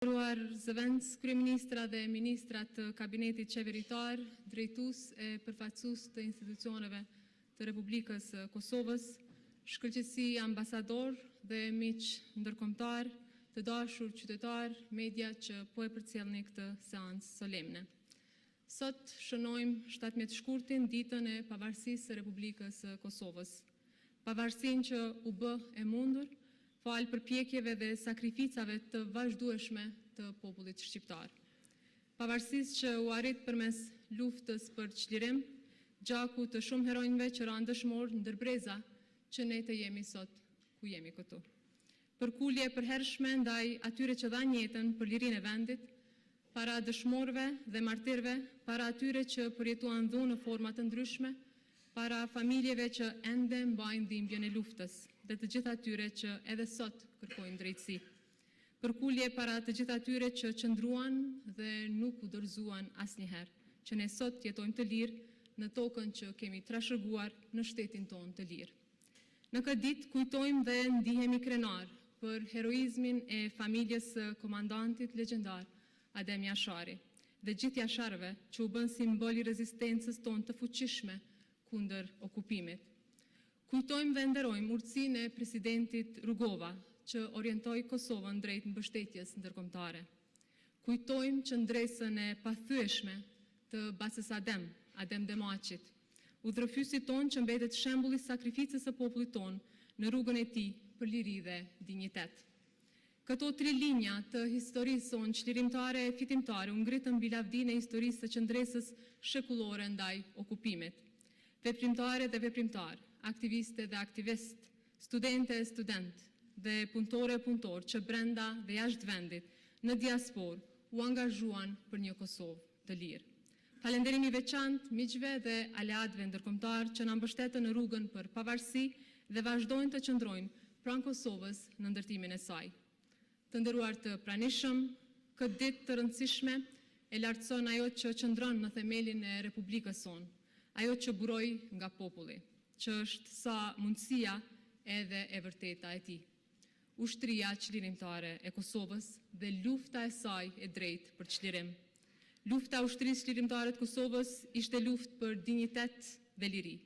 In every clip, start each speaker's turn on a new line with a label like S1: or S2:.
S1: Nderuar zëvendës, kryeministra dhe ministrat të kabinetit qeveritar, drejtues e përfaqësues të institucioneve të Republikës së Kosovës, shkëlqësi ambasador dhe miq ndërkombëtar, të dashur qytetar, media që po e përcjellni këtë seancë solemne. Sot shënojmë 17 shkurtin, ditën e pavarësisë së Republikës së Kosovës. Pavarësinë që u bë e mundur falë përpjekjeve dhe sakrificave të vazhdueshme të popullit shqiptar. Pavarësisë që u arrit përmes luftës për çlirim, gjaku të shumë heronjve që ranë dëshmor ndërbreza që ne të jemi sot ku jemi këtu. Përkulje përhershme ndaj atyre që dhanë jetën për lirinë e vendit, para dëshmorëve dhe martirëve, para atyre që përjetuan dhunë në forma të ndryshme, para familjeve që ende mbajnë dhimbjen e luftës dhe të gjithë atyre që edhe sot kërkojnë drejtësi. Përkulje para të gjithë atyre që qëndruan dhe nuk u dorëzuan asnjëherë, që ne sot jetojmë të lirë në tokën që kemi trashëguar në shtetin tonë të lirë. Në këtë ditë kujtojmë dhe ndihemi krenar për heroizmin e familjes së komandantit legjendar Adem Jashari dhe gjithë jasharëve që u bën simbol i rezistencës tonë të fuqishme kundër okupimit. Kujtojmë dhe nderojmë urtësinë e presidentit Rugova që orientoi Kosovën drejt mbështetjes ndërkombëtare. Kujtojmë qëndresën e pathyeshme të Basës Adem Demaçit, udhërfysit tonë që mbetet shembulli i sakrificës së popullit tonë në rrugën e tij për liri dhe dinjitet. Këto tri linja të historisë sonë çlirimtare e fitimtare u ngritën mbi lavdinë e historisë së qëndresës shekullore ndaj okupimit. Veprimtare dhe veprimtar, aktiviste dhe aktivist, studente e student dhe punëtore e punëtor që brenda dhe jashtë vendit në diaspor u angazhuan për një Kosovë të lirë. Falënderim i veçantë miqve dhe aleatëve ndërkombëtar që na mbështetën në rrugën për pavarësi dhe vazhdojnë të qëndrojnë pranë Kosovës në ndërtimin e saj. Të nderuar të pranishëm, këtë ditë të rëndësishme e lartëson ajo që qëndron në themelin e Republikës sonë, ajo që buroi nga populli, që është sa mundësia edhe e vërteta e tij. Ushtria çlirimtare e Kosovës dhe lufta e saj e drejtë për çlirim. Lufta e ushtrisë çlirimtare të Kosovës ishte luftë për dinjitet dhe liri.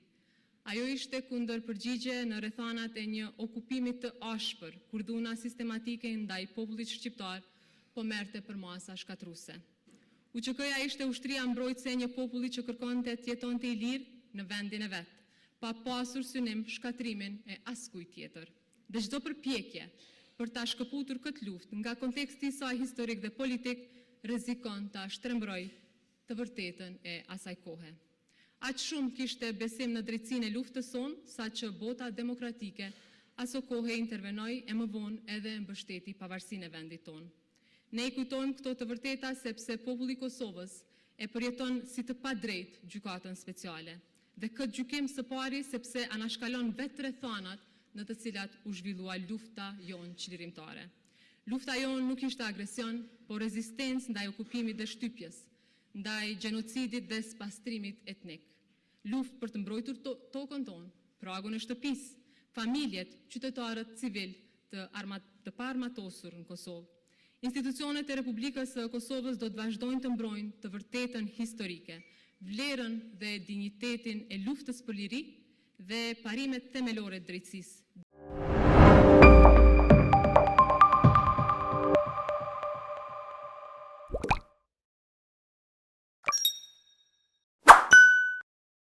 S1: Ajo ishte kundër përgjigje në rrethanat e një okupimi të ashpër, kur dhuna sistematike ndaj popullit shqiptar po merrte për masa shkatruese. UÇK-ja ishte ushtria mbrojtëse e një populli që kërkonte të jetonte i lirë në vendin e vet, pa pasur synim shkatrimin e askujt tjetër. Dhe çdo përpjekje për ta shkëputur këtë luftë nga konteksti i saj historik dhe politik rrezikon ta shtrembërojë të vërtetën e asaj kohe. Aq shumë kishte besim në drejtsinë e luftës sonë, sa që bota demokratike aso kohe intervenoi e më vonë edhe mbështeti pavarësinë e vendit tonë. Ne i kujtojmë këto të vërteta sepse populli i Kosovës e përjeton si të padrejtë gjykatën speciale. Dhe këtë gjykim së pari sepse anashkalon vetë rrethanat në të cilat u zhvillua lufta jonë çlirimtare. Lufta jonë nuk ishte agresion, por rezistencë ndaj okupimit dhe shtypjes, ndaj gjenocidit dhe spastrimit etnik. Luftë për të mbrojtur tokën tonë, pragun e shtëpisë, familjet, qytetarët civil të paarmatosur në Kosovë. Institucionet e Republikës së Kosovës do të vazhdojnë të mbrojnë të vërtetën historike, vlerën dhe dinjitetin e luftës për liri dhe parimet themelore të drejtësisë.